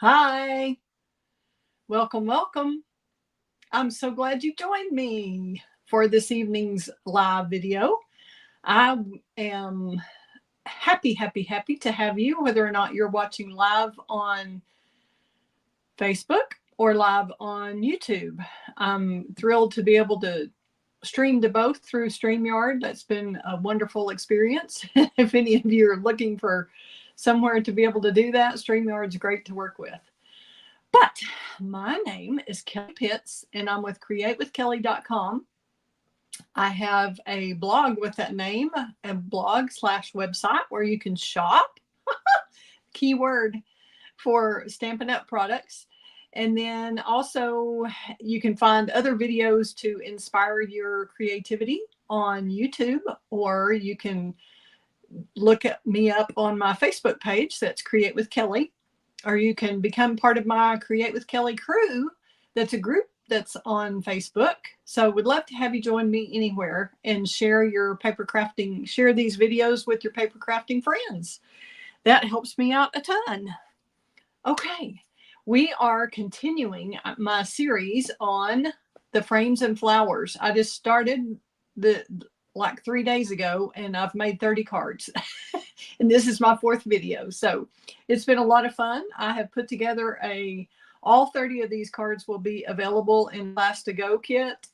Hi, welcome, welcome. I'm so glad you joined me for this evening's live video. I am happy to have you, whether or not you're watching live on Facebook or live on YouTube. I'm thrilled to be able to stream to both through StreamYard. That's been a wonderful experience. If any of you are looking for somewhere to be able to do that, StreamYard's great to work with. But my name is Kelly Pitts, and I'm with createwithkelly.com. I have a blog with that name, a blog/website where you can shop, keyword, for Stampin' Up products. And then also you can find other videos to inspire your creativity on YouTube, or you can look me up on my Facebook page. That's Create with Kelly. Or you can become part of my Create with Kelly crew. That's a group that's on Facebook. So would love to have you join me anywhere and share your paper crafting, share these videos with your paper crafting friends. That helps me out a ton. Okay, we are continuing my series on the frames and flowers. I just started like 3 days ago, and I've made 30 cards. And this is my 4th video. So it's been a lot of fun. I have put together all 30 of these cards will be available in Class to Go kit.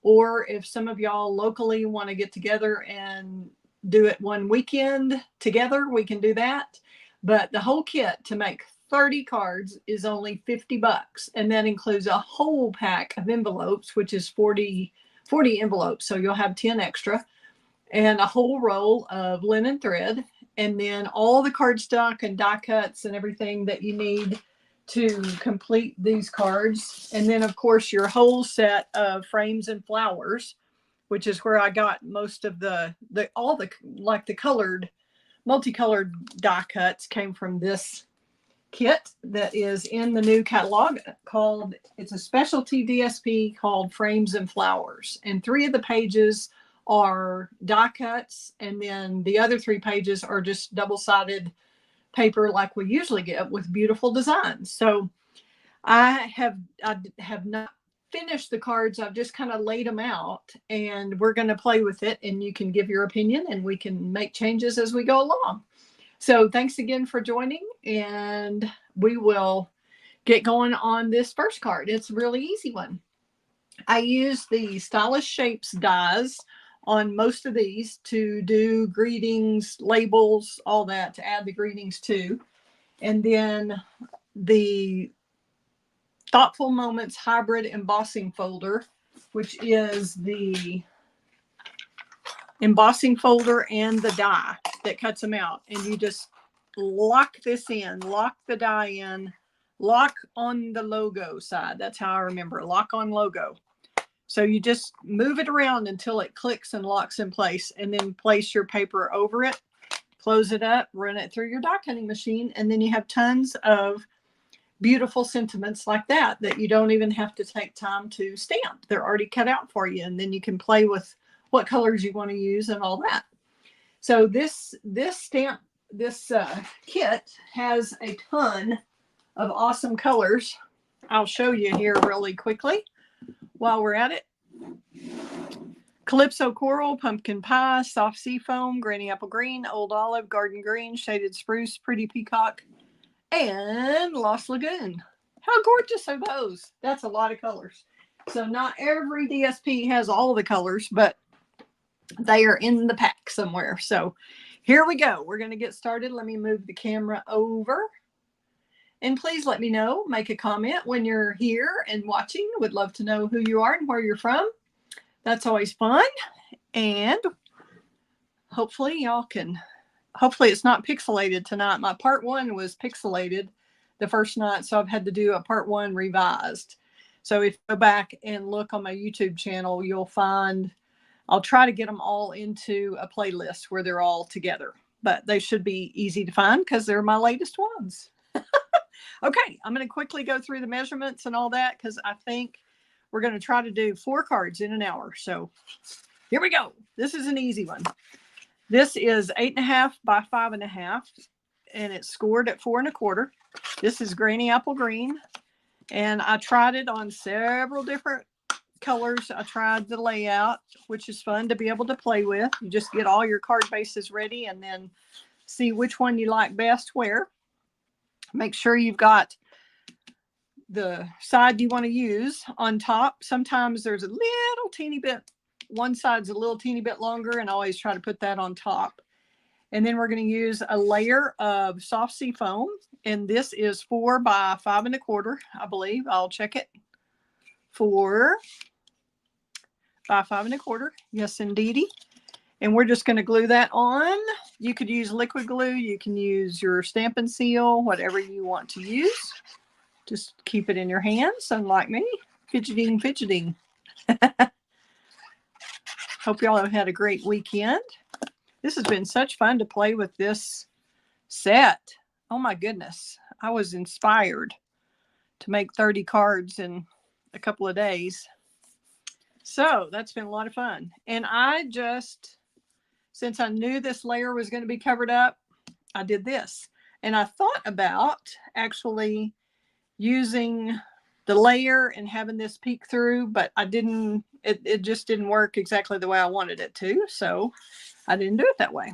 Or if some of y'all locally want to get together and do it one weekend together, we can do that. But the whole kit to make 30 cards is only $50. And that includes a whole pack of envelopes, which is 40 envelopes. So you'll have 10 extra, and a whole roll of linen thread, and then all the cardstock and die cuts and everything that you need to complete these cards. And then of course your whole set of frames and flowers, which is where I got most of the colored, multicolored die cuts came from this kit that is in the new catalog called, it's a specialty DSP called Frames and Flowers. And 3 of the pages are die cuts, and then the other 3 pages are just double-sided paper like we usually get with beautiful designs. So I have not finished the cards. I've just kind of laid them out, and we're going to play with it, and you can give your opinion and we can make changes as we go along. So thanks again for joining, and we will get going on this first card. It's a really easy one. I use the Stylish Shapes dies on most of these to do greetings, labels, all that, to add the greetings to. And then the Thoughtful Moments Hybrid Embossing Folder, which is the embossing folder and the die that cuts them out. And you just lock this in, lock the die in, lock on the logo side. That's how I remember it, lock on logo. So you just move it around until it clicks and locks in place, and then place your paper over it, close it up, run it through your die cutting machine, and then you have tons of beautiful sentiments like that you don't even have to take time to stamp. They're already cut out for you, and then you can play with what colors you want to use and all that. So this kit has a ton of awesome colors. I'll show you here really quickly while we're at it. Calypso Coral, Pumpkin Pie, Soft Sea Foam, Granny Apple Green, Old Olive, Garden Green, Shaded Spruce, Pretty Peacock, and Lost Lagoon. How gorgeous are those? That's a lot of colors. So not every DSP has all the colors, but they are in the pack somewhere. So here we go. We're going to get started. Let me move the camera over. And please let me know, make a comment when you're here and watching. Would love to know who you are and where you're from. That's always fun. And hopefully y'all can, hopefully it's not pixelated tonight. My part 1 was pixelated the first night, so I've had to do a part 1 revised. So if you go back and look on my YouTube channel, you'll find, I'll try to get them all into a playlist where they're all together. But they should be easy to find because they're my latest ones. Okay, I'm going to quickly go through the measurements and all that because I think we're going to try to do 4 cards in an hour. So here we go. This is an easy one. This is 8.5 by 5.5, and it's scored at 4 1/4. This is Granny Apple Green, and I tried it on several different colors. I tried the layout, which is fun to be able to play with. You just get all your card bases ready and then see which one you like best where. Make sure you've got the side you want to use on top. Sometimes there's a little teeny bit, one side's a little teeny bit longer, and I always try to put that on top. And then we're going to use a layer of soft sea foam, and this is 4 by 5 1/4, I believe. I'll check it. 4 by 5 1/4. Yes, indeedy. And we're just going to glue that on. You could use liquid glue. You can use your Stampin' Seal, whatever you want to use. Just keep it in your hands, unlike me. Fidgeting. Hope y'all have had a great weekend. This has been such fun to play with this set. Oh my goodness. I was inspired to make 30 cards in a couple of days. So that's been a lot of fun. And I just, since I knew this layer was going to be covered up, I did this. And I thought about actually using the layer and having this peek through, but I didn't, it just didn't work exactly the way I wanted it to. So I didn't do it that way.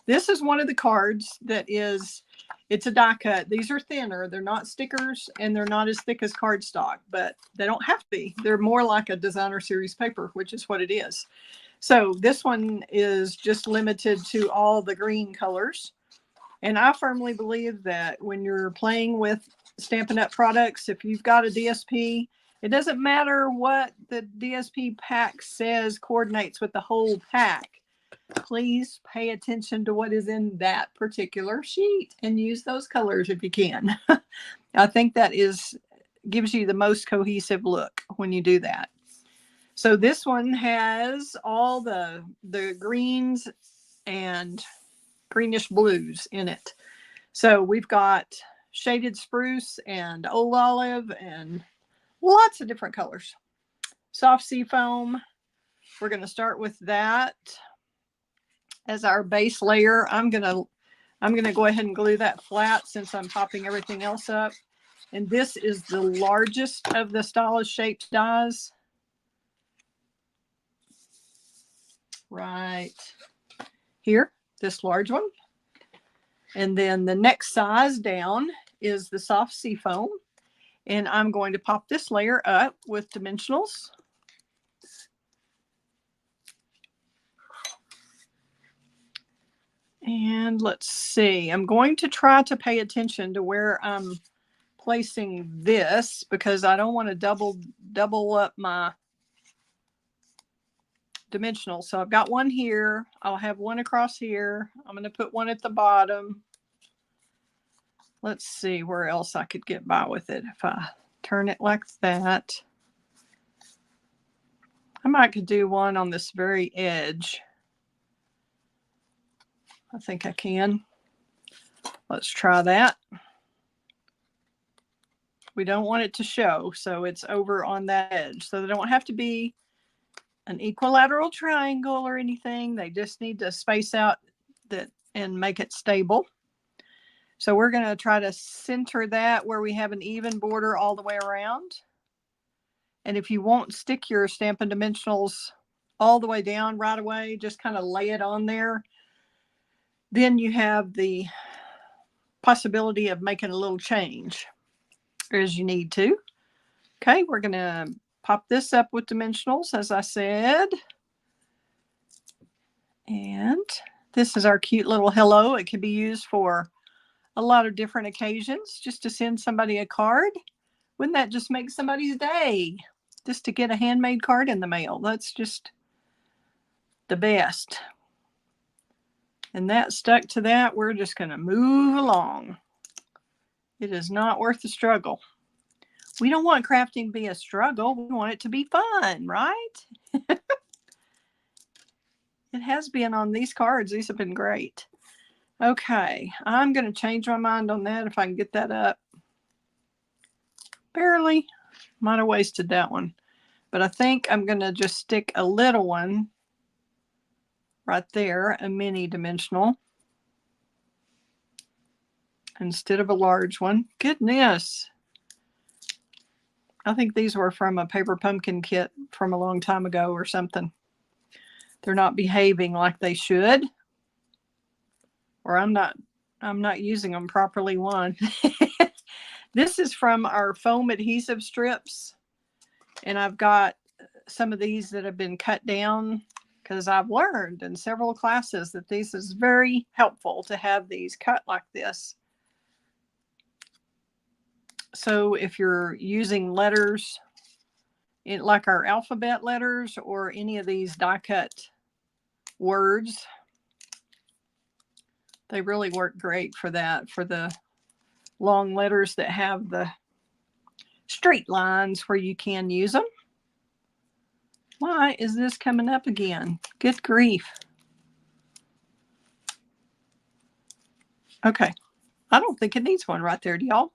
This is one of the cards that is, it's a die cut. These are thinner. They're not stickers and they're not as thick as cardstock, but they don't have to be. They're more like a designer series paper, which is what it is. So this one is just limited to all the green colors. And I firmly believe that when you're playing with Stampin' Up! Products, if you've got a DSP, it doesn't matter what the DSP pack says coordinates with the whole pack. Please pay attention to what is in that particular sheet and use those colors if you can. I think that gives you the most cohesive look when you do that. So this one has all the greens and greenish blues in it. So we've got shaded spruce and old olive and lots of different colors. Soft sea foam. We're going to start with that as our base layer. I'm going to go ahead and glue that flat since I'm popping everything else up. And this is the largest of the Stella shaped dies. Right here, this large one. And then the next size down is the soft sea foam. And I'm going to pop this layer up with dimensionals. And let's see, I'm going to try to pay attention to where I'm placing this because I don't want to double up my dimensional. So I've got one here. I'll have one across here. I'm going to put one at the bottom. Let's see where else I could get by with it. If I turn it like that, I might could do one on this very edge. I think I can. Let's try that. We don't want it to show, so it's over on that edge. So they don't have to be an equilateral triangle or anything. They just need to space out that and make it stable. So we're going to try to center that where we have an even border all the way around. And if you won't stick your Stampin' Dimensionals all the way down right away, just kind of lay it on there. Then you have the possibility of making a little change as you need to. Okay, we're going to pop this up with dimensionals, as I said. And this is our cute little hello. It can be used for a lot of different occasions, just to send somebody a card. Wouldn't that just make somebody's day? Just to get a handmade card in the mail. That's just the best. And that stuck to that. We're just going to move along. It is not worth the struggle. We don't want crafting to be a struggle. We want it to be fun, right? It has been on these cards. These have been great. Okay, I'm going to change my mind on that if I can get that up. Barely. Might have wasted that one. But I think I'm going to just stick a little one right there, a mini dimensional. instead of a large one. Goodness. I think these were from a paper pumpkin kit from a long time ago or something. They're not behaving like they should. Or I'm not using them properly, one. This is from our foam adhesive strips. And I've got some of these that have been cut down because I've learned in several classes that this is very helpful to have these cut like this. So if you're using letters, like our alphabet letters or any of these die cut words, they really work great for that, for the long letters that have the straight lines where you can use them. Why is this coming up again? Good grief. Okay. I don't think it needs one right there, do y'all?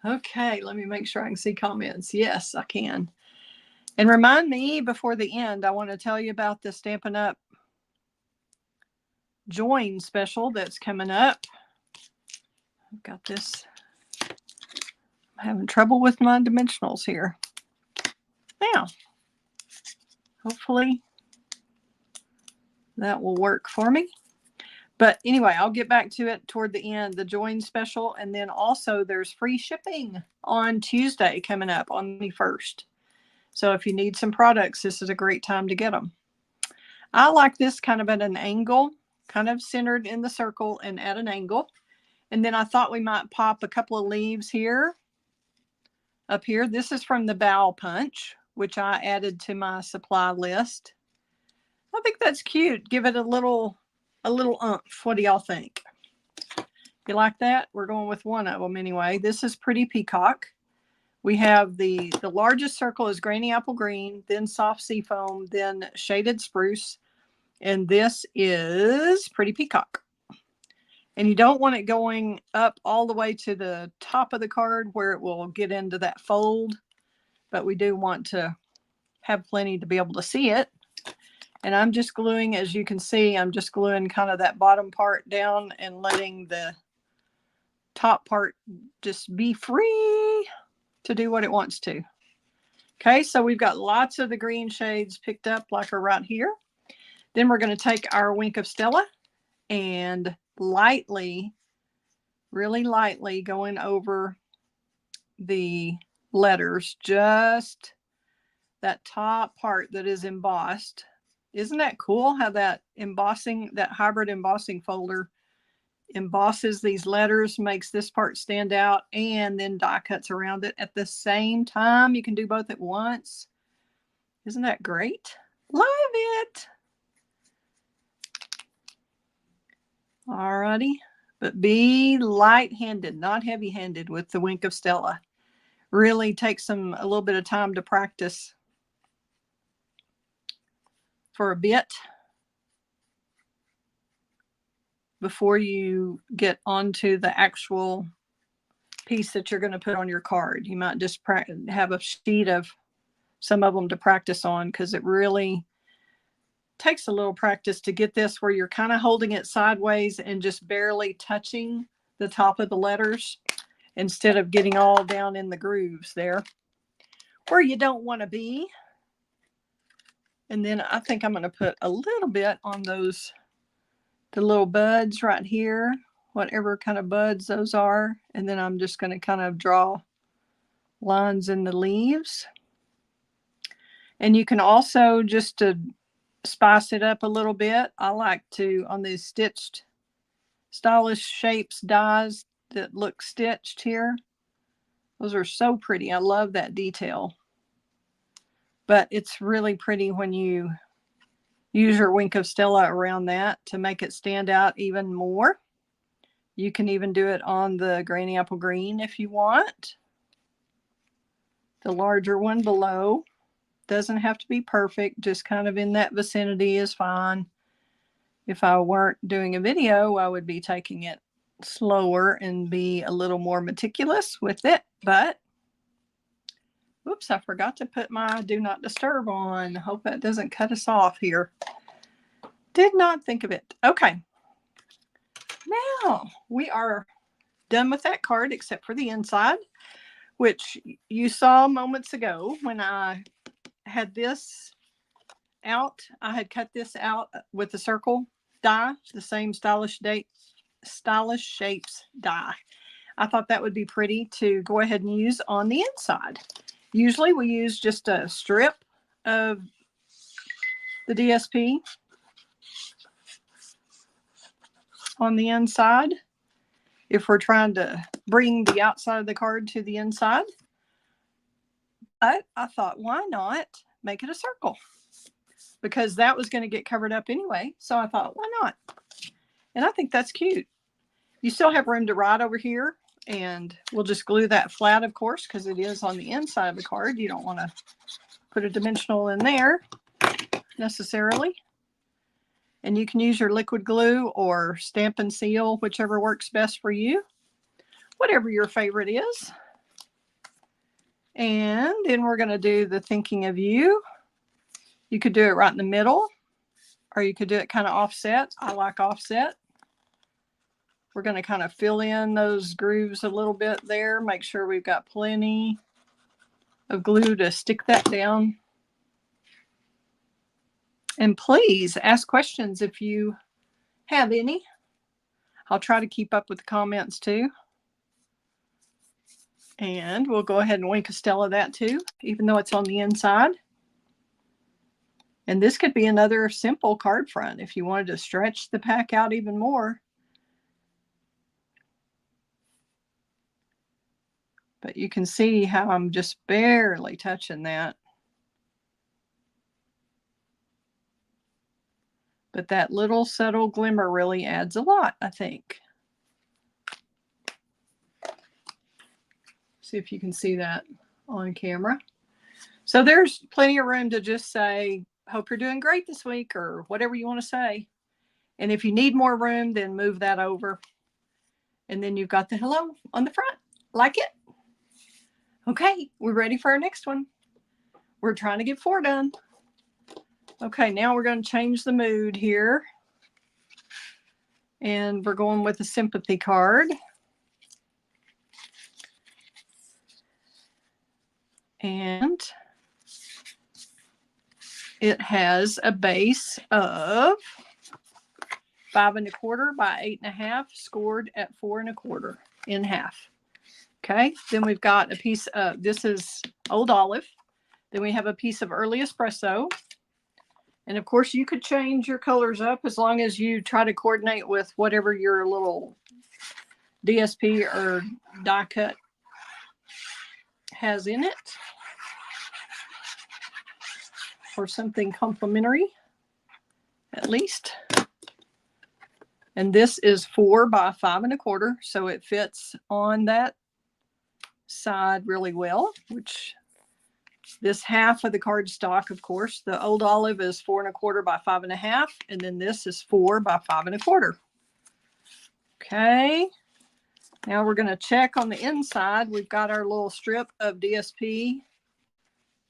Okay, let me make sure I can see comments. Yes, I can. And remind me before the end, I want to tell you about the Stampin' Up Join special that's coming up. I've got this. I'm having trouble with my dimensionals here. Now, hopefully that will work for me. But anyway, I'll get back to it toward the end, the Join special. And then also there's free shipping on Tuesday coming up on the 1st. So if you need some products, this is a great time to get them. I like this kind of at an angle, kind of centered in the circle and at an angle. And then I thought we might pop a couple of leaves here, up here. This is from the Bow Punch, which I added to my supply list. I think that's cute. Give it a little oomph. What do y'all think? You like that? We're going with one of them anyway. This is Pretty Peacock. We have the largest circle is Granny Apple Green, then Soft Seafoam, then Shaded Spruce, and this is Pretty Peacock. And you don't want it going up all the way to the top of the card where it will get into that fold, but we do want to have plenty to be able to see it. And I'm just gluing, as you can see, I'm just gluing kind of that bottom part down and letting the top part just be free to do what it wants to. Okay, so we've got lots of the green shades picked up like are right here. Then we're going to take our Wink of Stella and lightly, really lightly going over the letters, just that top part that is embossed. Isn't that cool how that embossing, that hybrid embossing folder embosses these letters, makes this part stand out, and then die cuts around it at the same time? You can do both at once. Isn't that great? Love it. Alrighty, but be light-handed, not heavy-handed with the Wink of Stella. Really takes a little bit of time to practice for a bit before you get onto the actual piece that you're going to put on your card. You might just have a sheet of some of them to practice on, because it really takes a little practice to get this where you're kind of holding it sideways and just barely touching the top of the letters instead of getting all down in the grooves there where you don't want to be. And then I think I'm going to put a little bit on those, the little buds right here, whatever kind of buds those are. And then I'm just going to kind of draw lines in the leaves. And you can also, just to spice it up a little bit, I like to, on these stitched stylish shapes dies that look stitched here, those are so pretty. I love that detail. But it's really pretty when you use your Wink of Stella around that to make it stand out even more. You can even do it on the Granny Apple Green if you want. The larger one below. Doesn't have to be perfect, just kind of in that vicinity is fine. If I weren't doing a video, I would be taking it slower and be a little more meticulous with it. But, oops, I forgot to put my Do Not Disturb on. Hope that doesn't cut us off here. Did not think of it. Okay. Now we are done with that card except for the inside, which you saw moments ago when I had this out. I had cut this out with the circle die, the same stylish shapes die. I thought that would be pretty to go ahead and use on the inside. Usually we use just a strip of the DSP on the inside if we're trying to bring the outside of the card to the inside. But I thought, why not make it a circle? Because that was going to get covered up anyway. So I thought, why not? And I think that's cute. You still have room to write over here. And we'll just glue that flat, of course, because it is on the inside of the card. You don't want to put a dimensional in there necessarily. And you can use your liquid glue or Stampin' Seal, whichever works best for you. Whatever your favorite is. And then we're going to do the thinking of you. You could do it right in the middle, or you could do it kind of offset. I like offset. We're going to kind of fill in those grooves a little bit there. Make sure we've got plenty of glue to stick that down. And please ask questions if you have any. I'll try to keep up with the comments too. And we'll go ahead and wink a Stella that too, even though it's on the inside. And this could be another simple card front if you wanted to stretch the pack out even more. But you can see how I'm just barely touching that. But that little subtle glimmer really adds a lot, I think. See if you can see that on camera. So there's plenty of room to just say, hope you're doing great this week, or whatever you want to say. And if you need more room, then move that over. And then you've got the hello on the front. Like it? Okay, we're ready for our next one. We're trying to get 4 done. Okay, now we're going to change the mood here. And we're going with a sympathy card. And it has a base of 5 1/4 by 8 1/2, scored at 4 1/4 in half. Okay, then we've got a piece of, this is Old Olive. Then we have a piece of Early Espresso. And of course you could change your colors up as long as you try to coordinate with whatever your little DSP or die cut has in it. Or something complementary, at least. And this is 4 by 5 1/4, so it fits on that side really well, which this half of the cardstock, of course, the Old Olive is 4 1/4 by 5 1/2, and then this is 4 by 5 1/4. Okay, now we're going to check on the inside. We've got our little strip of DSP,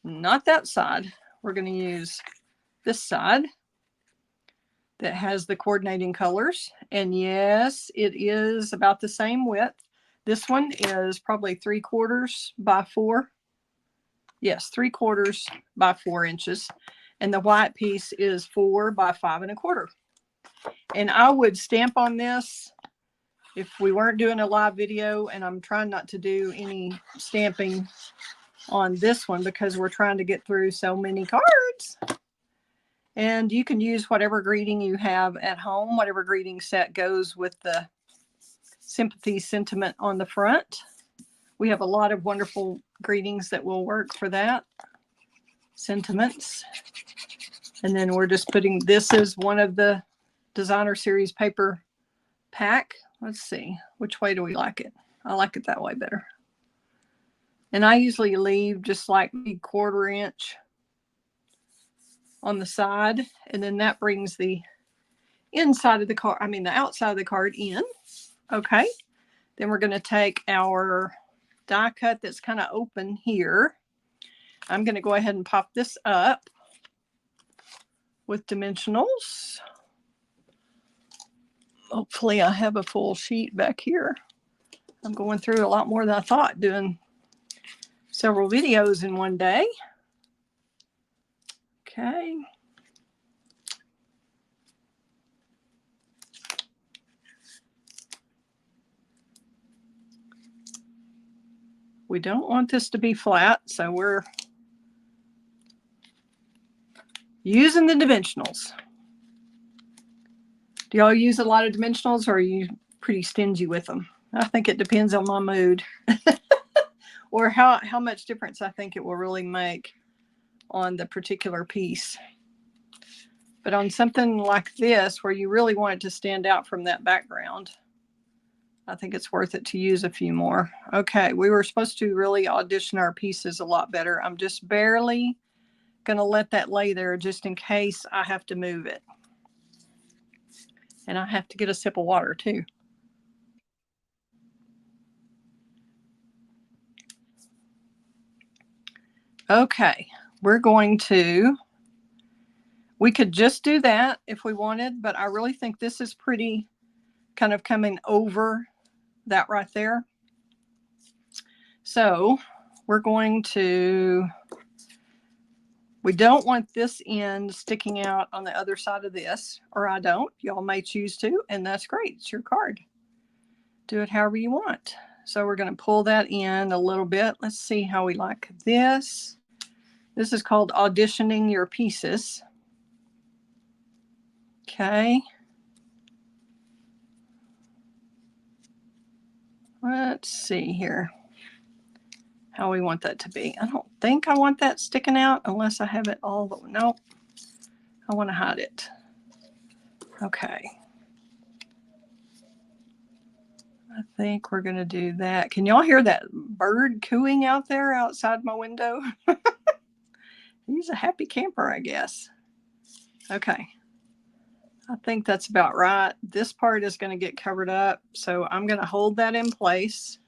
not that side. We're going to use this side that has the coordinating colors. And yes, it is about the same width. This one is probably 3/4 by 4. Yes, 3/4 by 4 inches. And the white piece is 4 by 5 1/4. And I would stamp on this if we weren't doing a live video, and I'm trying not to do any stamping on this one because we're trying to get through so many cards. And you can use whatever greeting you have at home, whatever greeting set goes with the sympathy sentiment on the front. We have a lot of wonderful greetings that will work for that. Sentiments. And then we're just putting, this is one of the designer series paper pack. Let's see, which way do we like it? I like it that way better. And I usually leave just like a 1/4 inch on the side. And then that brings the inside of the card, the outside of the card in. Okay. Then we're going to take our die cut that's kind of open here. I'm going to go ahead and pop this up with dimensionals. Hopefully I have a full sheet back here. I'm going through a lot more than I thought, doing several videos in one day. Okay. We don't want this to be flat, so we're using the dimensionals. Do y'all use a lot of dimensionals, or are you pretty stingy with them? I think it depends on my mood or how much difference I think it will really make on the particular piece. But on something like this, where you really want it to stand out from that background, I think it's worth it to use a few more. Okay, we were supposed to really audition our pieces a lot better. I'm just barely going to let that lay there just in case I have to move it. And I have to get a sip of water too. Okay, we're going to, we could just do that if we wanted, but I really think this is pretty kind of coming over that right there. So we're going to, we don't want this end sticking out on the other side of this, or I don't. Y'all may choose to, and that's great. It's your card. Do it however you want. So we're going to pull that in a little bit. Let's see how we like this. This is called auditioning your pieces. Okay. Let's see here how we want that to be. I don't think I want that sticking out unless I have it all. Nope. I want to hide it. Okay. I think we're going to do that. Can y'all hear that bird cooing out there outside my window? He's a happy camper, I guess. Okay. I think that's about right. This part is going to get covered up, so I'm going to hold that in place.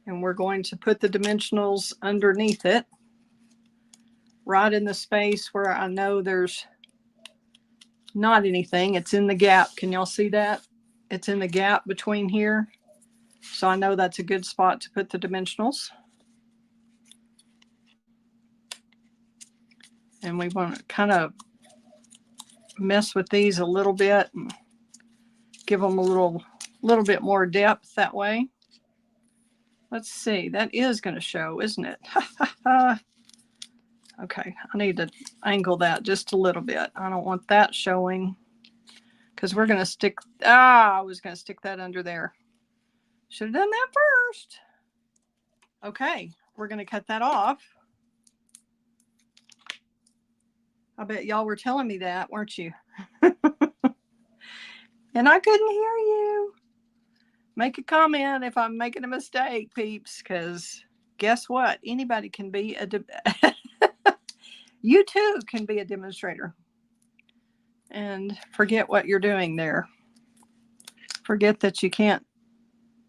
And we're going to put the dimensionals underneath it, right in the space where I know there's not anything. It's in the gap. Can y'all see that? It's in the gap between here. So I know that's a good spot to put the dimensionals. And we want to kind of mess with these a little bit and give them a little bit more depth that way. Let's see, that is going to show, isn't it? Okay, I need to angle that just a little bit. I don't want that showing because we're going to stick, I was going to stick that under there. Should have done that first. Okay, we're going to cut that off. I bet y'all were telling me that, weren't you? And I couldn't hear you. Make a comment if I'm making a mistake, peeps, because guess what? Anybody can be a you too can be a demonstrator. And forget what you're doing there. Forget that you can't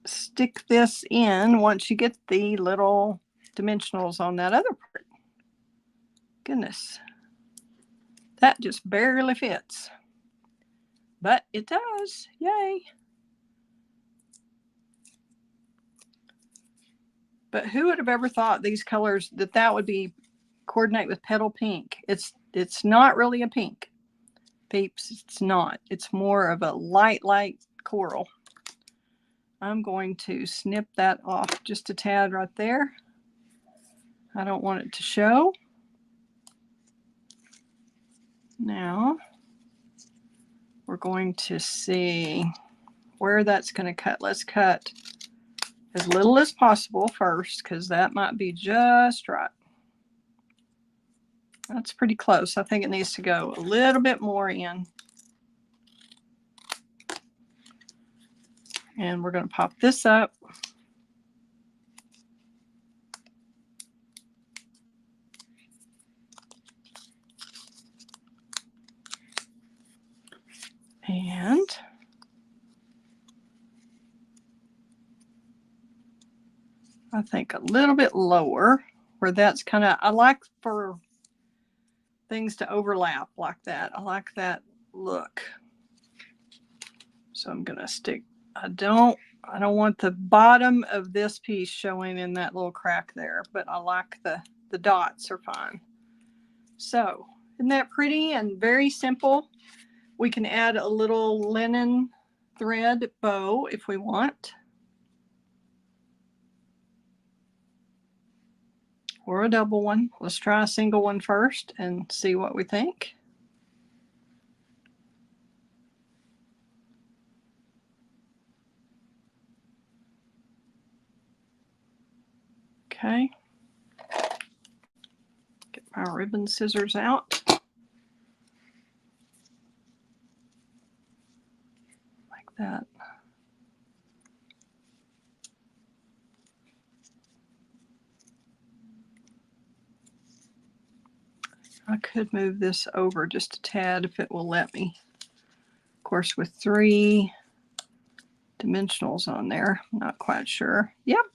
stick this in once you get the little dimensionals on that other part. Goodness. That just barely fits. But it does. Yay. But who would have ever thought these colors, that would be coordinate with petal pink? It's not really a pink, peeps. It's not. It's more of a light coral. I'm going to snip that off just a tad right there. I don't want it to show. Now we're going to see where that's going to cut. Let's cut as little as possible first, because that might be just right. That's pretty close. I think it needs to go a little bit more in. And we're going to pop this up. And I think a little bit lower, where that's kind of, I like for things to overlap like that. I like that look. So I'm going to stick, I don't want the bottom of this piece showing in that little crack there, but I like the dots are fine. So isn't that pretty and very simple? We can add a little linen thread bow if we want, or a double one. Let's try a single one first and see what we think. Okay, get my ribbon scissors out. Like that. I could move this over just a tad if it will let me. Of course, with 3 dimensionals on there, I'm not quite sure. Yep.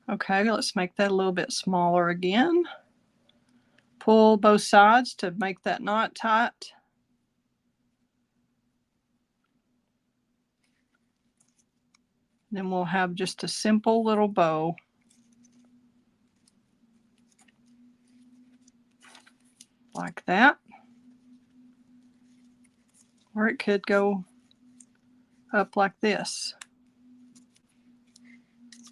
Okay, let's make that a little bit smaller again. Pull both sides to make that knot tight. Then we'll have just a simple little bow. Like that. Or it could go up like this.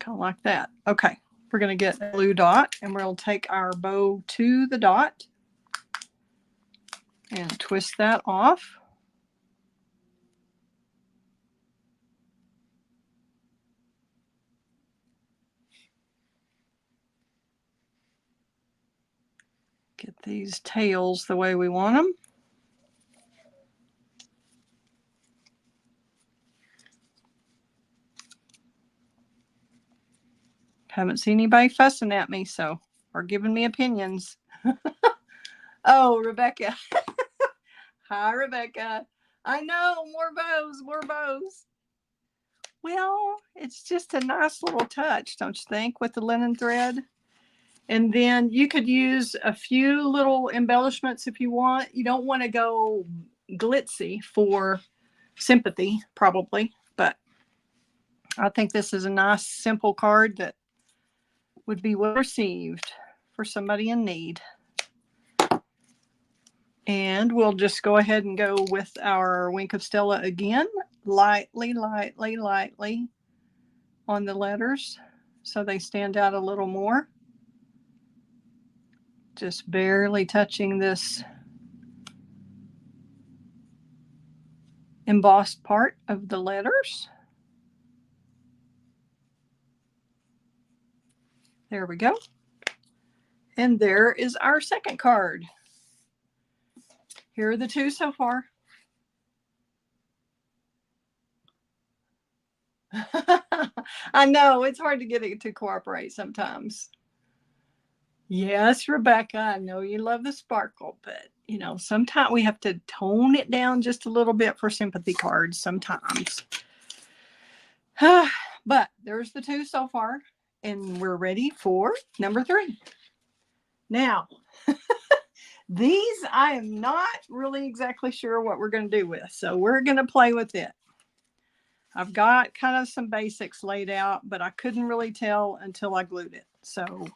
Kind of like that. Okay, we're going to get a blue dot and we'll take our bow to the dot and twist that off. Get these tails the way we want them. Haven't seen anybody fussing at me, so, or giving me opinions. Oh, Rebecca. Hi, Rebecca. I know, more bows. Well, it's just a nice little touch, don't you think, with the linen thread? And then you could use a few little embellishments if you want. You don't want to go glitzy for sympathy, probably, but I think this is a nice, simple card that would be well received for somebody in need. And we'll just go ahead and go with our Wink of Stella again, lightly on the letters so they stand out a little more. Just barely touching this embossed part of the letters. There we go. And there is our second card. Here are the 2 so far. I know, it's hard to get it to cooperate sometimes. Yes, Rebecca, I know you love the sparkle, but you know, sometimes we have to tone it down just a little bit for sympathy cards sometimes. But there's the 2 so far, and we're ready for number 3. Now, these I am not really exactly sure what we're going to do with, so we're going to play with it. I've got kind of some basics laid out, but I couldn't really tell until I glued it. So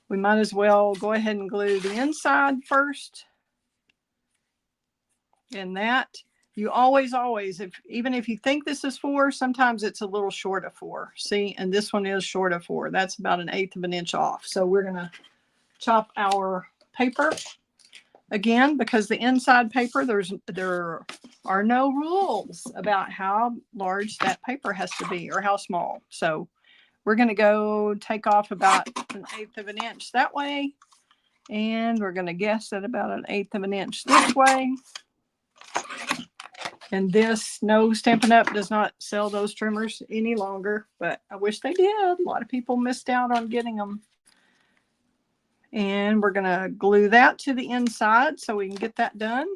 we might as well go ahead and glue the inside first. And that, you always, even if you think this is 4, sometimes it's a little short of 4. See, and this one is short of 4. That's about 1/8 of an inch off. So we're going to chop our paper again, because the inside paper, there are no rules about how large that paper has to be or how small. So we're going to go take off about 1/8 of an inch that way. And we're going to guess at about 1/8 of an inch this way. And this, no, Stampin' Up! Does not sell those trimmers any longer, but I wish they did. A lot of people missed out on getting them. And we're going to glue that to the inside so we can get that done.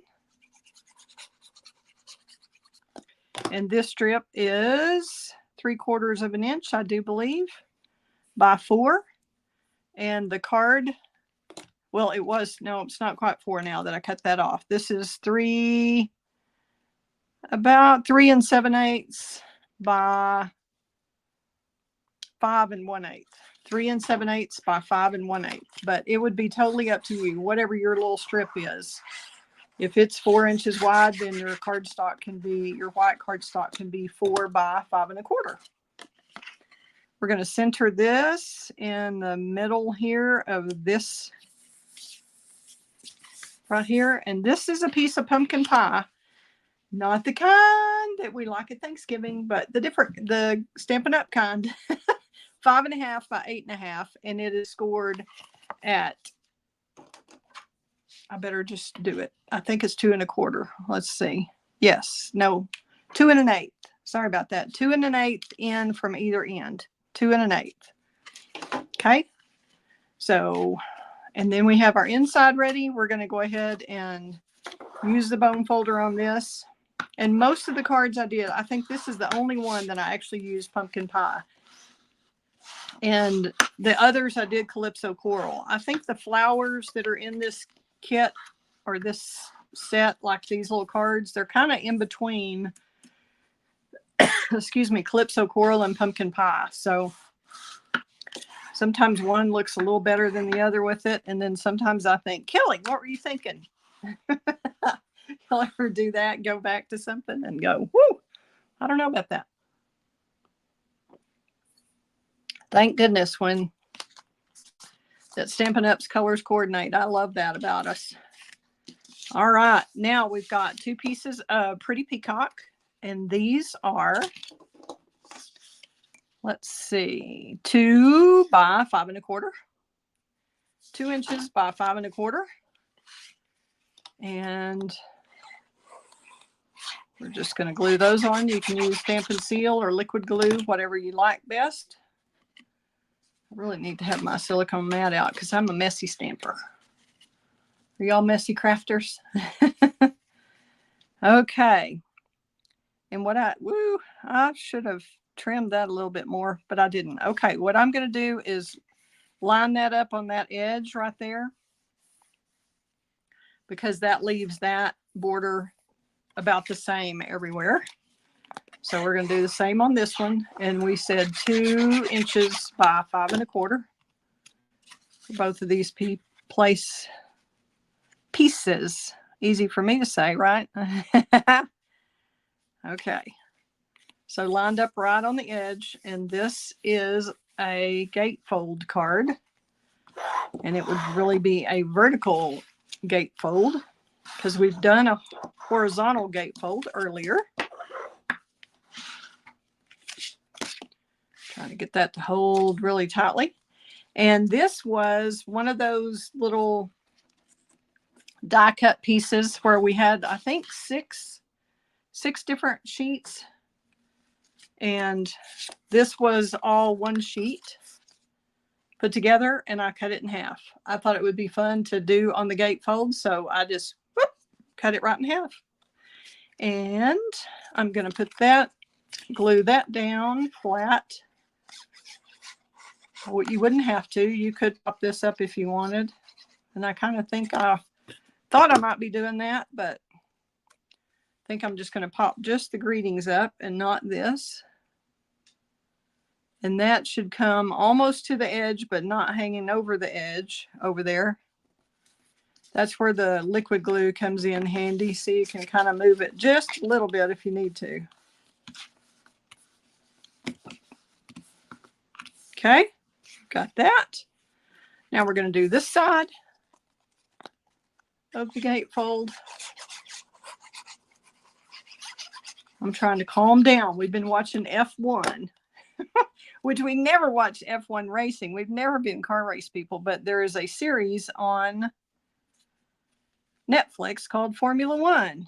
And this strip is 3/4 of an inch, I do believe, by 4. And the card, well, it was, no, it's not quite 4 now that I cut that off. This is 3 about 3 7/8 by 5 1/8. 3 7/8 by 5 1/8. But it would be totally up to you, whatever your little strip is. If it's 4 inches wide, then your cardstock can be, your white cardstock can be 4 by 5 1/4. We're going to center this in the middle here of this right here. And this is a piece of pumpkin pie. Not the kind that we like at Thanksgiving, but the Stampin' Up kind. 5 1/2 by 8 1/2. And it is scored at, I better just do it. I think it's 2 1/4. Let's see. Yes, no, 2 1/8. Sorry about that. 2 1/8 in from either end. 2 1/8. Okay. So, and then we have our inside ready. We're going to go ahead and use the bone folder on this. And most of the cards I did, I think this is the only one that I actually used pumpkin pie. And the others I did Calypso Coral. I think the flowers that are in this kit or this set, like these little cards, they're kind of in between, excuse me, Calypso Coral and pumpkin pie. So sometimes one looks a little better than the other with it. And then sometimes I think, Kelly, what were you thinking? You'll ever do that? Go back to something and go, whoo, I don't know about that. Thank goodness when that Stampin' Up's colors coordinate. I love that about us. All right, now we've got 2 pieces of Pretty Peacock, and these are, let's see, 2 by 5 1/4, 2 inches by 5 1/4, and we're just going to glue those on. You can use Stampin' Seal or liquid glue, whatever you like best. I really need to have my silicone mat out because I'm a messy stamper. Are y'all messy crafters? Okay. And what I should have trimmed that a little bit more, but I didn't. Okay, what I'm going to do is line that up on that edge right there, because that leaves that border about the same everywhere. So we're going to do the same on this one. And we said 2 inches by 5 1/4 for both of these pieces. Easy for me to say, right? Okay. So lined up right on the edge. And this is a gatefold card. And it would really be a vertical gatefold because we've done a horizontal gatefold earlier. Trying to get that to hold really tightly. And this was one of those little die cut pieces where we had, I think, six different sheets. And this was all one sheet put together, and I cut it in half. I thought it would be fun to do on the gatefold, so I just cut it right in half. And I'm going to put that, glue that down flat. Well, you wouldn't have to. You could pop this up if you wanted. And I kind of think I thought I might be doing that, but I think I'm just going to pop just the greetings up and not this. And that should come almost to the edge, but not hanging over the edge over there. That's where the liquid glue comes in handy. So you can kind of move it just a little bit if you need to. Okay, got that. Now we're going to do this side of the gatefold. I'm trying to calm down. We've been watching F1, which we never watched F1 racing. We've never been car race people, but there is a series on Netflix called Formula One.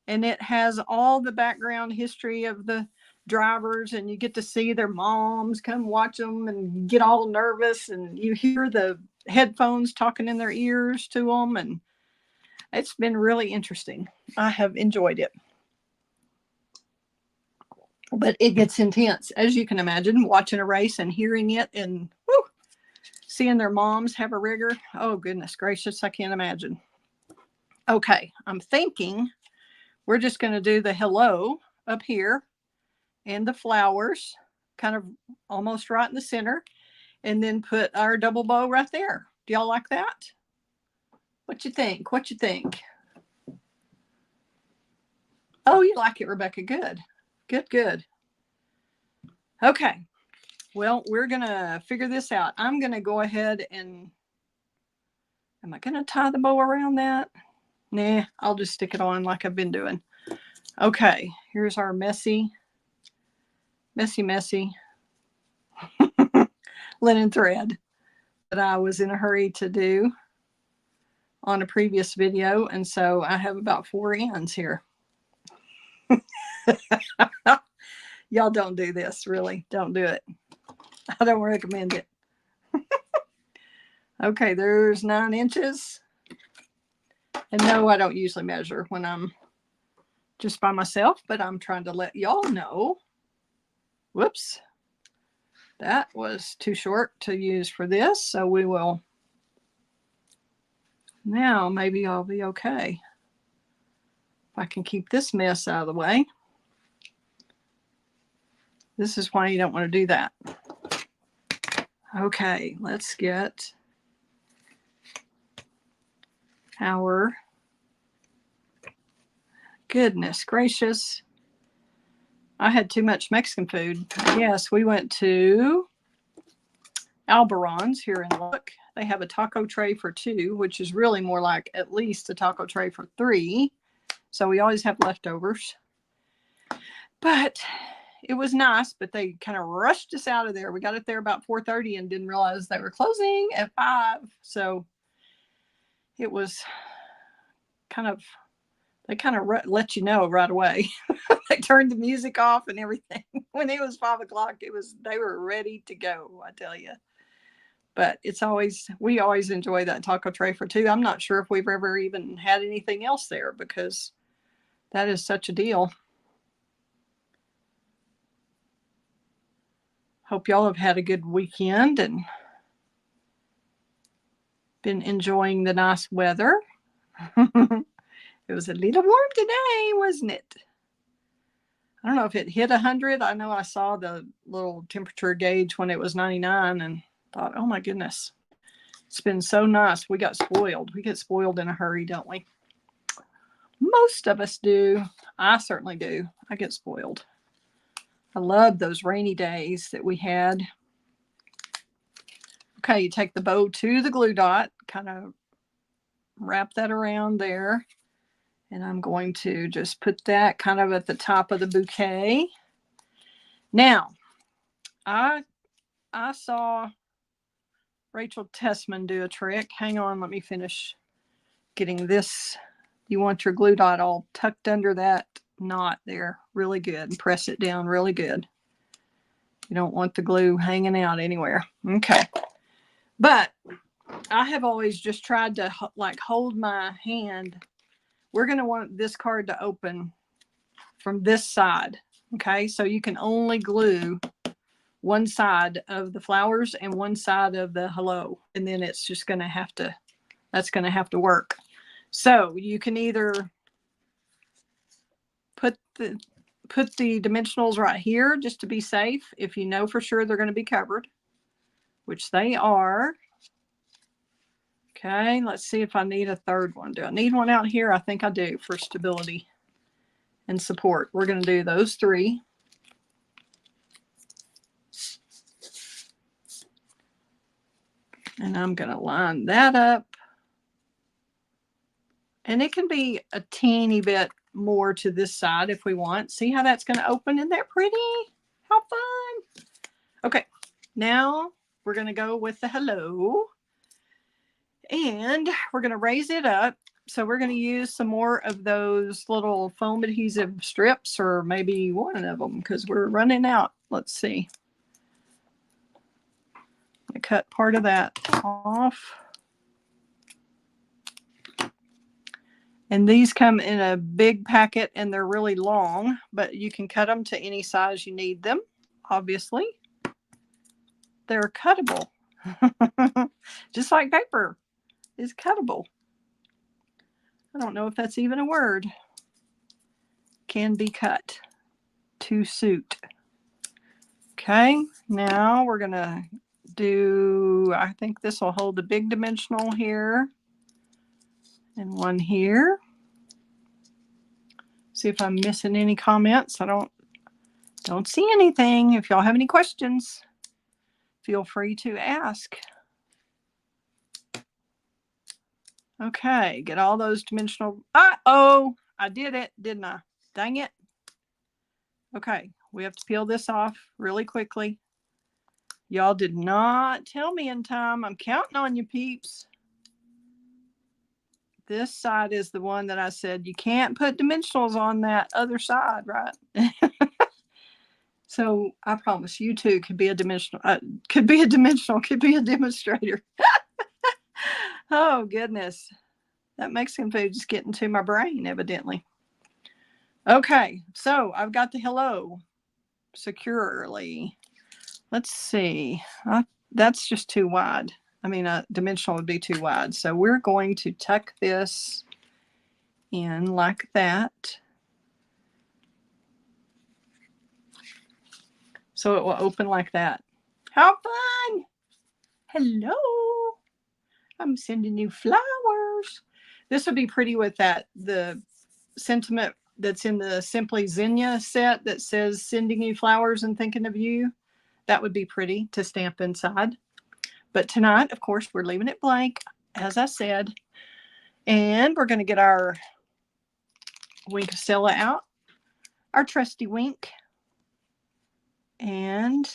And it has all the background history of the drivers, and you get to see their moms come watch them and get all nervous, and you hear the headphones talking in their ears to them, and it's been really interesting. I have enjoyed it. But it gets intense, as you can imagine, watching a race and hearing it and seeing their moms have a rigor. Oh, goodness gracious, I can't imagine. Okay, I'm thinking we're just going to do the hello up here and the flowers kind of almost right in the center, and then put our double bow right there. Do y'all like that? What you think? What you think? Oh, you like it, Rebecca. Good. Good, good. Okay. Well, we're going to figure this out. I'm going to go ahead and, am I going to tie the bow around that? Nah, I'll just stick it on like I've been doing. Okay, here's our messy linen thread that I was in a hurry to do on a previous video. And so I have about 4 ends here. Y'all don't do this, really. Don't do it. I don't recommend it. Okay, there's 9 inches. And no, I don't usually measure when I'm just by myself, but I'm trying to let y'all know. Whoops. That was too short to use for this, so we will. Now maybe I'll be okay. If I can keep this mess out of the way. This is why you don't want to do that. Okay, let's get our, goodness gracious. I had too much Mexican food. Yes, we went to Albaron's here in Lubbock. They have a taco tray for 2, which is really more like at least a taco tray for 3. So we always have leftovers. But it was nice, but they kind of rushed us out of there. We got it there about 4:30 and didn't realize they were closing at 5. So it was kind of, they kind of let you know right away. They turned the music off and everything. When it was 5 o'clock, they were ready to go, I tell you. But we always enjoy that taco tray for 2. I'm not sure if we've ever even had anything else there because that is such a deal. Hope y'all have had a good weekend and been enjoying the nice weather. It was a little warm today, wasn't it? I don't know if it hit 100. I know I saw the little temperature gauge when it was 99 and thought, oh my goodness, it's been so nice. We got spoiled. We get spoiled in a hurry, don't we? Most of us do. I certainly do. I get spoiled. I love those rainy days that we had. Okay, you take the bow to the glue dot, kind of wrap that around there. And I'm going to just put that kind of at the top of the bouquet. Now, I saw Rachel Tessman do a trick. Hang on, let me finish getting this. You want your glue dot all tucked under that knot there. Really good. And press it down really good. You don't want the glue hanging out anywhere. Okay. But I have always just tried to like hold my hand. We're going to want this card to open from this side. Okay. So you can only glue one side of the flowers and one side of the hello. And then it's just going to have to, that's going to have to work. So you can either put the dimensionals right here just to be safe if you know for sure they're going to be covered, which they are. Okay, let's see if I need a third one. Do I need one out here? I think I do for stability and support. We're going to do those 3. And I'm going to line that up. And it can be a teeny bit more to this side if we want. See how that's going to open? Isn't that pretty? How fun. Okay, now we're going to go with the hello. And we're going to raise it up. So we're going to use some more of those little foam adhesive strips, or maybe one of them because we're running out. Let's see. I cut part of that off. And these come in a big packet and they're really long, but you can cut them to any size you need them, obviously. They're cuttable. Just like paper is cuttable. I don't know if that's even a word. can be cut to suit. Okay, now we're going to do, I think this will hold the big dimensional here and one here. See if I'm missing any comments. I don't see anything. If y'all have any questions, feel free to ask. Okay, get all those dimensional. Uh-oh, I did it, didn't I? Dang it. Okay, we have to peel this off really quickly. Y'all did not tell me in time. I'm counting on you, peeps. This side is the one that I said you can't put dimensionals on that other side, right? So I promise you too could be a dimensional, could be a demonstrator. Oh, goodness. That Mexican food is getting to my brain, evidently. Okay, so I've got the hello securely. Let's see. That's just too wide. I mean, a dimensional would be too wide. So we're going to tuck this in like that. So it will open like that. How fun! Hello! I'm sending you flowers. This would be pretty with that, the sentiment that's in the Simply Zinnia set that says sending you flowers and thinking of you. That would be pretty to stamp inside. But tonight, of course, we're leaving it blank, as I said. And we're going to get our Wink of Stella out, our trusty Wink. And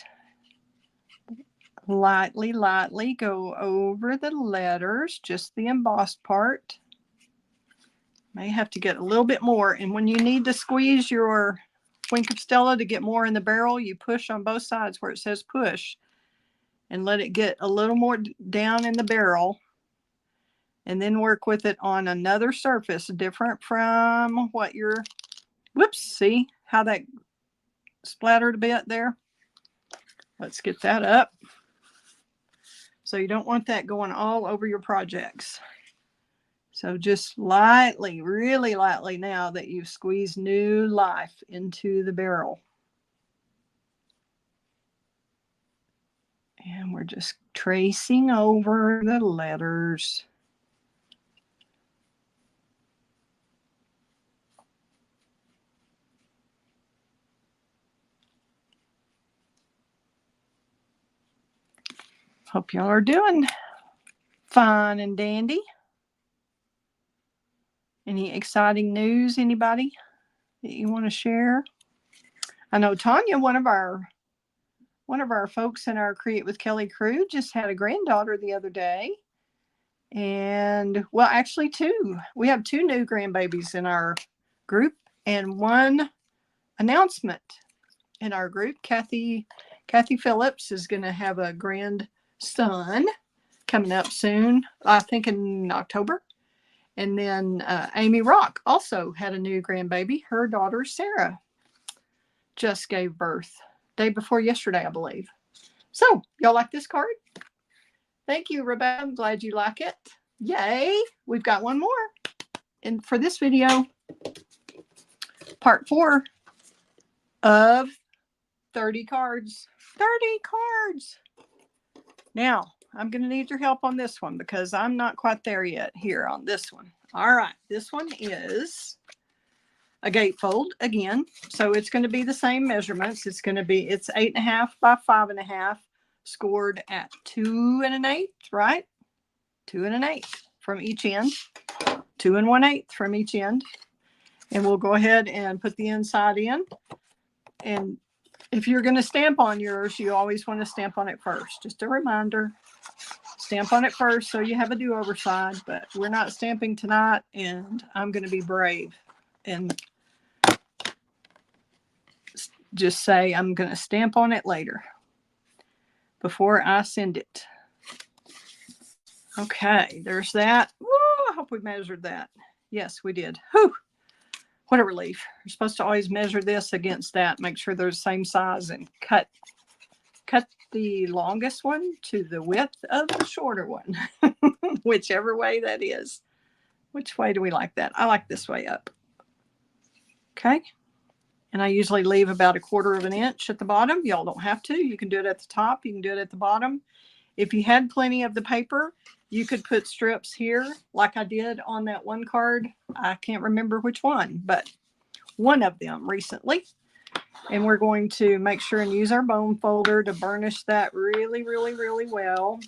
lightly, lightly go over the letters, just the embossed part. May have to get a little bit more. And when you need to squeeze your Wink of Stella to get more in the barrel, you push on both sides where it says push and let it get a little more down in the barrel. And then work with it on another surface different from what you're, whoops, see how that splattered a bit there? Let's get that up. So you don't want that going all over your projects. So just lightly, really lightly now that you've squeezed new life into the barrel. And we're just tracing over the letters. Hope y'all are doing fine and dandy. Any exciting news, anybody, that you want to share? I know Tanya, one of our folks in our Create with Kelly crew, just had a granddaughter the other day. And well, actually two. We have two new grandbabies in our group and one announcement in our group. Kathy Phillips is going to have a grandson coming up soon, I think in October. And then Amy Rock also had a new grandbaby. Her daughter, Sarah, just gave birth day before yesterday, I believe. So, y'all like this card? Thank you, Rebecca. I'm glad you like it. Yay! We've got one more. And for this video, part 4 of 30 cards. 30 cards! Now, I'm going to need your help on this one because I'm not quite there yet here on this one. All right, this one is a gatefold again. So it's going to be the same measurements. It's 8.5 by 5.5, scored at 2 1/8, right? 2 1/8 from each end, 2 1/8 from each end. And we'll go ahead and put the inside in. And if you're going to stamp on yours, you always want to stamp on it first. Just a reminder, stamp on it first so you have a do-over side, but we're not stamping tonight, and I'm going to be brave and just say I'm going to stamp on it later before I send it. Okay, there's that. Woo, I hope we measured that. Yes, we did. Whew. What a relief. You're supposed to always measure this against that, make sure they're the same size, and cut the longest one to the width of the shorter one, whichever way that is. Which way do we like that? I like this way up. Okay. And I usually leave about 1/4 of an inch at the bottom. Y'all don't have to. You can do it at the top. You can do it at the bottom. If you had plenty of the paper, you could put strips here like I did on that one card. I can't remember which one, but one of them recently. And we're going to make sure and use our bone folder to burnish that really, really, really well.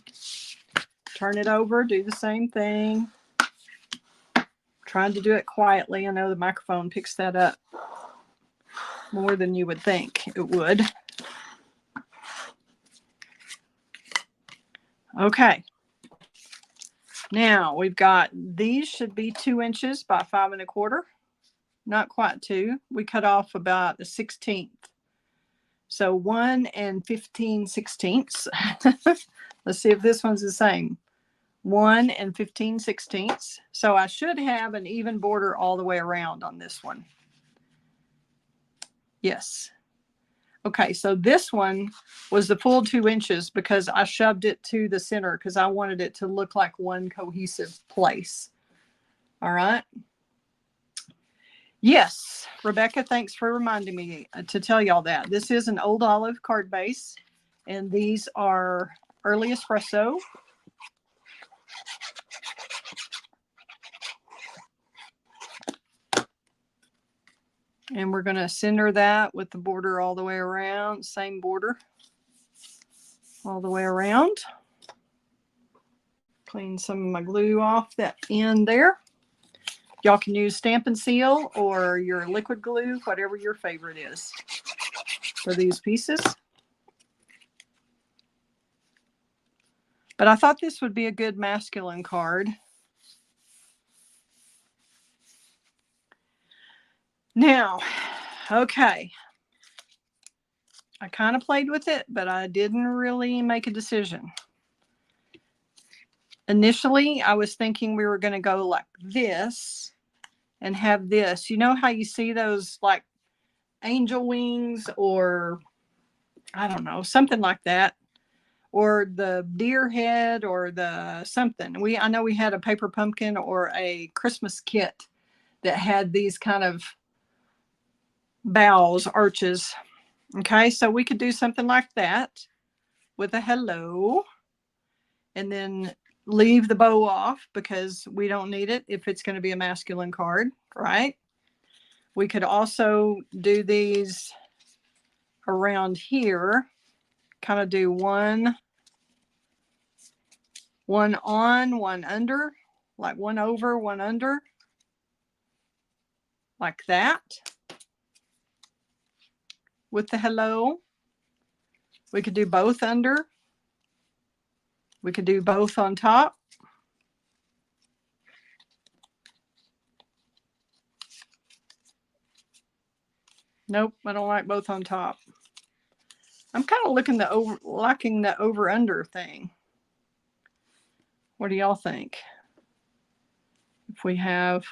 Turn it over, do the same thing. Trying to do it quietly. I know the microphone picks that up more than you would think it would. Okay. Now we've got, these should be 2 inches by 5 1/4. Not quite 2. We cut off about a 1/16. So 1 15/16. Let's see if this one's the same. 1 15/16. So I should have an even border all the way around on this one. Yes. Okay, so this one was the full 2 inches because I shoved it to the center because I wanted it to look like one cohesive place. All right. Yes, Rebecca, thanks for reminding me to tell y'all that. This is an Old Olive card base, and these are Early Espresso. And we're going to center that with the border all the way around, same border all the way around. Clean some of my glue off that end there. Y'all can use Stampin' Seal or your liquid glue, whatever your favorite is for these pieces. But I thought this would be a good masculine card. Now, okay. I kind of played with it, but I didn't really make a decision. Initially, I was thinking we were going to go like this and have this. You know how you see those like angel wings or I don't know, something like that. Or the deer head or the something. I know we had a paper pumpkin or a Christmas kit that had these kind of bows, arches. Okay, so we could do something like that with a hello and then leave the bow off because we don't need it if it's going to be a masculine card, right? We could also do these around here, kind of do one on, one under, like one over, one under, like that. With the hello, we could do both under. We could do both on top. Nope, I don't like both on top. I'm kind of liking the over under thing. What do y'all think? If we have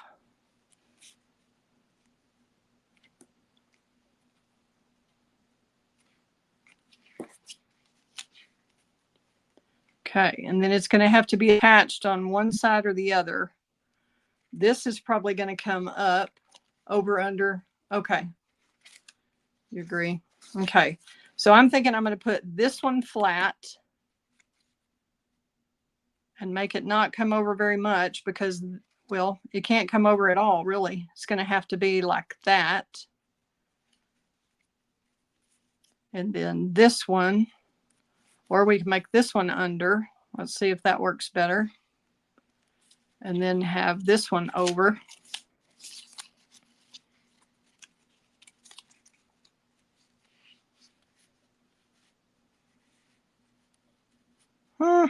okay, and then it's going to have to be attached on one side or the other. This is probably going to come up over under. Okay. You agree? Okay. So I'm thinking I'm going to put this one flat and make it not come over very much because, well, it can't come over at all, really. It's going to have to be like that. And then this one, or we can make this one under. Let's see if that works better. And then have this one over. Huh.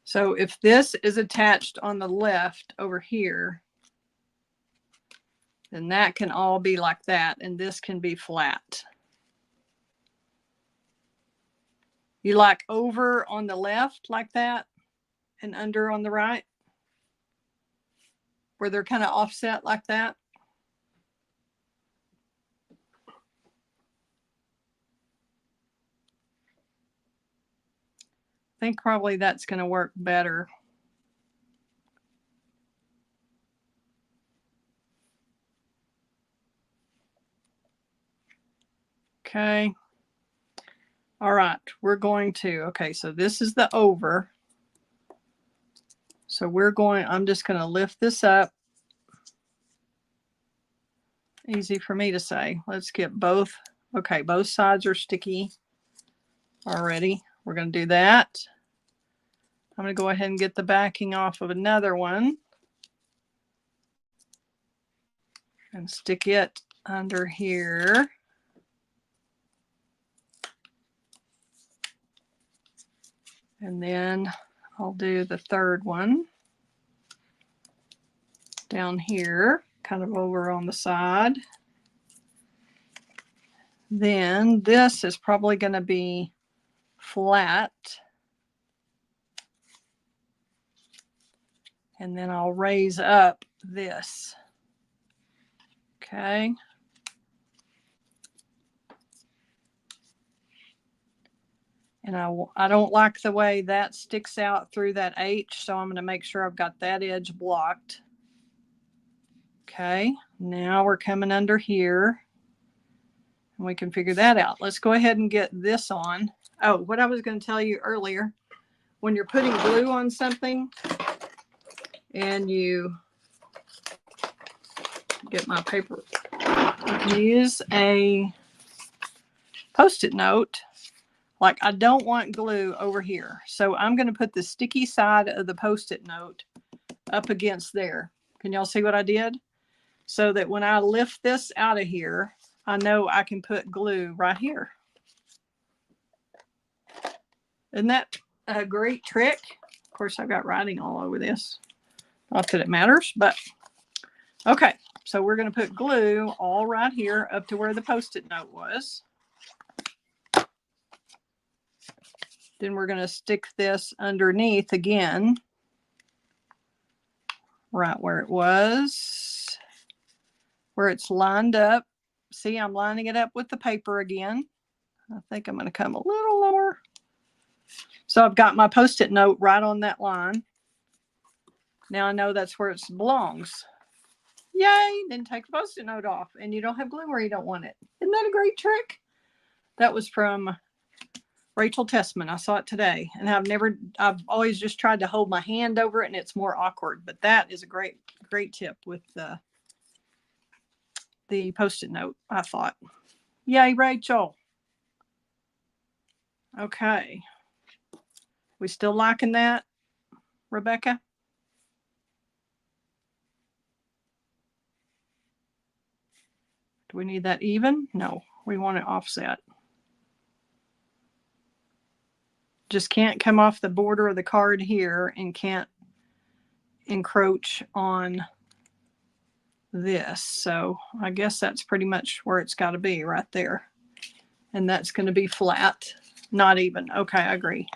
So if this is attached on the left over here, then that can all be like that, and this can be flat. You like over on the left like that and under on the right, where they're kind of offset like that. think probably that's going to work better. Okay. All right, we're going to, okay, so this is the over. So I'm just going to lift this up. Easy for me to say. Let's get both. Okay, both sides are sticky already. We're going to do that. I'm going to go ahead and get the backing off of another one and stick it under here. And then I'll do the third one down here, kind of over on the side. Then this is probably going to be flat. And then I'll raise up this. Okay. And I don't like the way that sticks out through that H, so I'm going to make sure I've got that edge blocked. Okay, now we're coming under here. And we can figure that out. Let's go ahead and get this on. Oh, what I was going to tell you earlier, when you're putting glue on something and you get my paper, use a Post-it note. Like, I don't want glue over here. So I'm going to put the sticky side of the Post-it note up against there. Can y'all see what I did? So that when I lift this out of here, I know I can put glue right here. Isn't that a great trick? Of course, I've got writing all over this. Not that it matters, but okay. So we're going to put glue all right here up to where the Post-it note was. Then we're going to stick this underneath again, right where it was, where it's lined up. See, I'm lining it up with the paper again. I think I'm going to come a little lower. So I've got my Post-it note right on that line. Now I know that's where it belongs. Yay, didn't take the Post-it note off, and you don't have glue where you don't want it. Isn't that a great trick? That was from Rachel Tessman. I saw it today, and I've always just tried to hold my hand over it, and it's more awkward, but that is a great tip with the Post-it note, I thought. Yay, Rachel. Okay. We still liking that, Rebecca? Do we need that even? No, we want it offset. Just can't come off the border of the card here and can't encroach on this. So I guess that's pretty much where it's got to be, right there. And that's going to be flat, not even. Okay, I agree.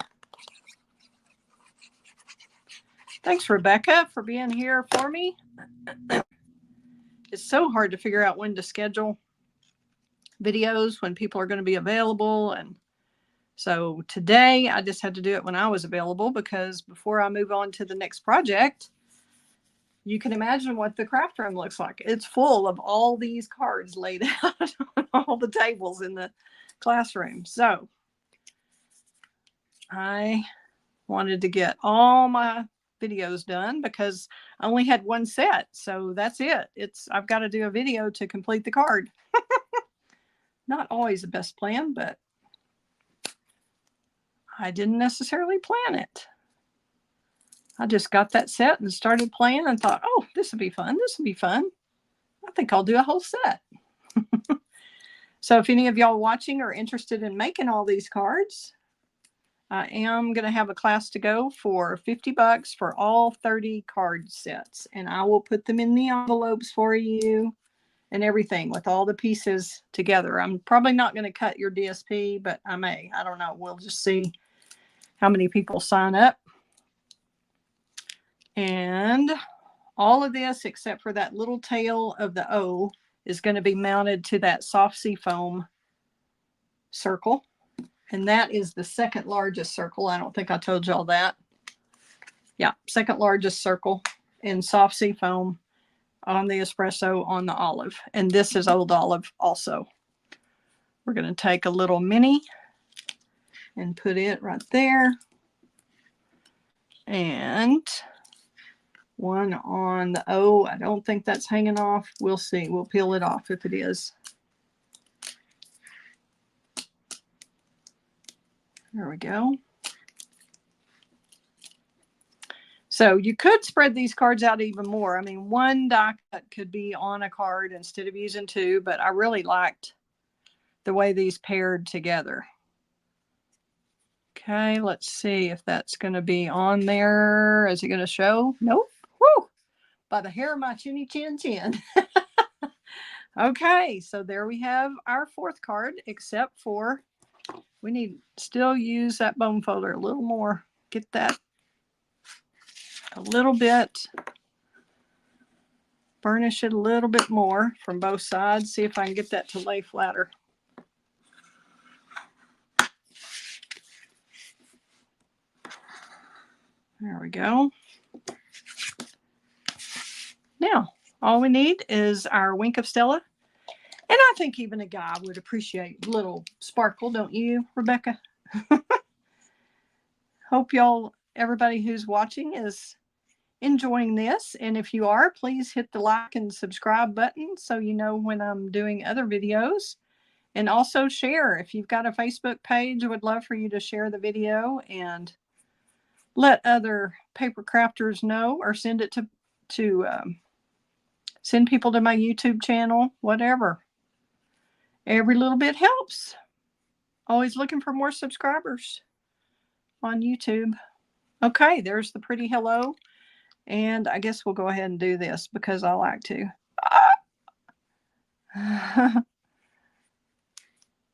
Thanks, Rebecca, for being here for me. It's so hard to figure out when to schedule videos, when people are going to be available. And so today I just had to do it when I was available, because before I move on to the next project, you can imagine what the craft room looks like. It's full of all these cards laid out on all the tables in the classroom. So I wanted to get all my videos done because I only had one set. So that's it. I've got to do a video to complete the card. Not always the best plan, but I didn't necessarily plan it. I just got that set and started playing and thought, oh, this would be fun. This would be fun. I think I'll do a whole set. So if any of y'all watching are interested in making all these cards, I am going to have a class to go for $50 for all 30 card sets. And I will put them in the envelopes for you and everything with all the pieces together. I'm probably not going to cut your DSP, but I may. I don't know. We'll just see how many people sign up. And all of this, except for that little tail of the O, is going to be mounted to that soft seafoam circle. And that is the second largest circle. I don't think I told y'all that. Yeah, second largest circle in soft sea foam on the espresso on the olive. And this is old olive also. We're going to take a little mini and put it right there. And one on the O. I don't think that's hanging off. We'll see. We'll peel it off if it is. There we go. So you could spread these cards out even more. I mean, one die cut could be on a card instead of using two, but I really liked the way these paired together. Okay, let's see if that's going to be on there. Is it going to show? Nope. Woo! By the hair of my chinny chin chin. Okay, so there we have our fourth card, except for we need still use that bone folder a little more. Get that a little bit. Burnish it a little bit more from both sides. See if I can get that to lay flatter. There we go. Now, all we need is our wink of Stella. And I think even a guy would appreciate a little sparkle, don't you, Rebecca? Hope y'all, everybody who's watching is enjoying this. And if you are, please hit the like and subscribe button so you know when I'm doing other videos. And also share. If you've got a Facebook page, I would love for you to share the video and let other paper crafters know, or send it to send people to my YouTube channel, whatever. Every little bit helps. Always looking for more subscribers on YouTube. Okay, there's the pretty hello. And I guess we'll go ahead and do this because I like to.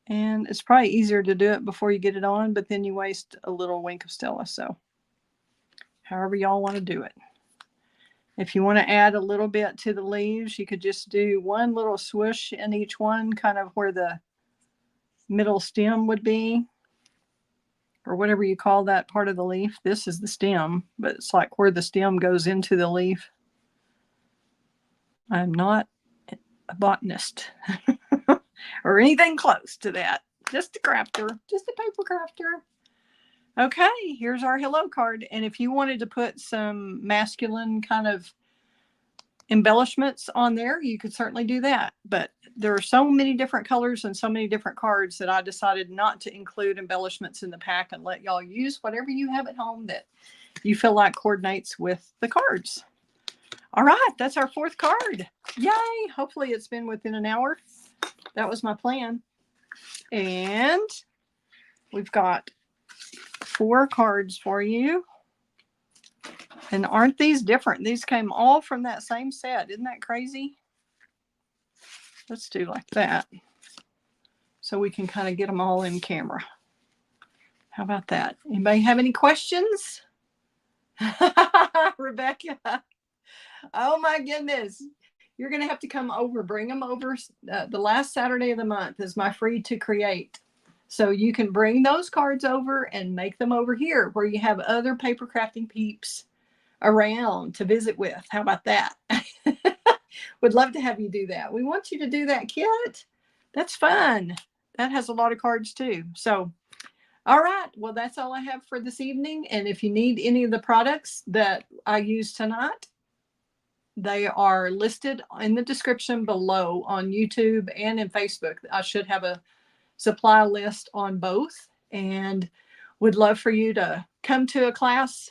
And it's probably easier to do it before you get it on, but then you waste a little wink of Stella. So however y'all want to do it. If you want to add a little bit to the leaves, you could just do one little swoosh in each one, kind of where the middle stem would be, or whatever you call that part of the leaf. This is the stem, but it's like where the stem goes into the leaf. I'm not a botanist or anything close to that. Just a crafter, just a paper crafter. Okay, here's our hello card. And if you wanted to put some masculine kind of embellishments on there, you could certainly do that. But there are so many different colors and so many different cards that I decided not to include embellishments in the pack and let y'all use whatever you have at home that you feel like coordinates with the cards. All right, that's our fourth card. Yay! Hopefully it's been within an hour. That was my plan. And we've got 4 cards for you. And aren't these different? These came all from that same set. Isn't that crazy? Let's do like that so we can kind of get them all in camera. How about that? Anybody have any questions? Rebecca. Oh my goodness. You're going to have to come over. Bring them over. The last Saturday of the month is my free to create. So you can bring those cards over and make them over here where you have other paper crafting peeps around to visit with. How about that? Would love to have you do that. We want you to do that, Kit. That's fun. That has a lot of cards too. So, all right. Well, that's all I have for this evening. And if you need any of the products that I use tonight, they are listed in the description below on YouTube and in Facebook. I should have a supply list on both, and would love for you to come to a class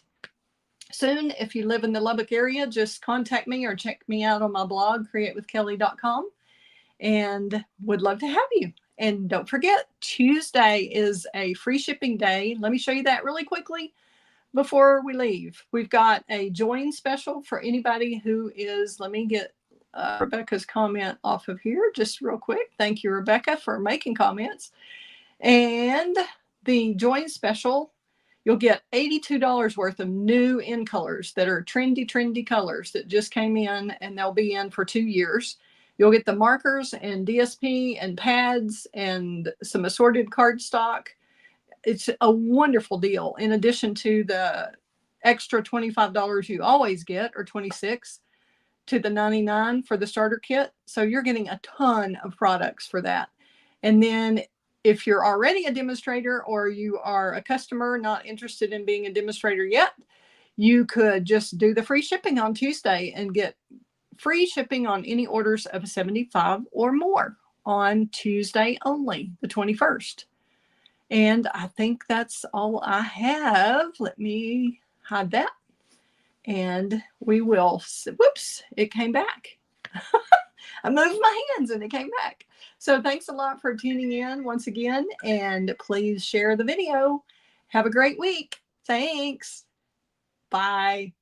soon. If you live in the Lubbock area, just contact me or check me out on my blog, createwithkelly.com, and would love to have you. And don't forget, Tuesday is a free shipping day. Let me show you that really quickly before we leave. We've got a join special for anybody who is, let me get Rebecca's comment off of here just real quick. Thank you, Rebecca, for making comments. And the join special, you'll get $82 worth of new in colors that are trendy colors that just came in, and they'll be in for 2 years. You'll get the markers and DSP and pads and some assorted cardstock it's a wonderful deal. In addition to the extra $25 you always get, or 26 to the 99 for the starter kit. So you're getting a ton of products for that. And then if you're already a demonstrator or you are a customer not interested in being a demonstrator yet, you could just do the free shipping on Tuesday and get free shipping on any orders of 75 or more on Tuesday only, the 21st. And I think that's all I have. Let me hide that. And we will, whoops, it came back. I moved my hands and it came back. So thanks a lot for tuning in once again, and please share the video. Have a great week. Thanks. Bye.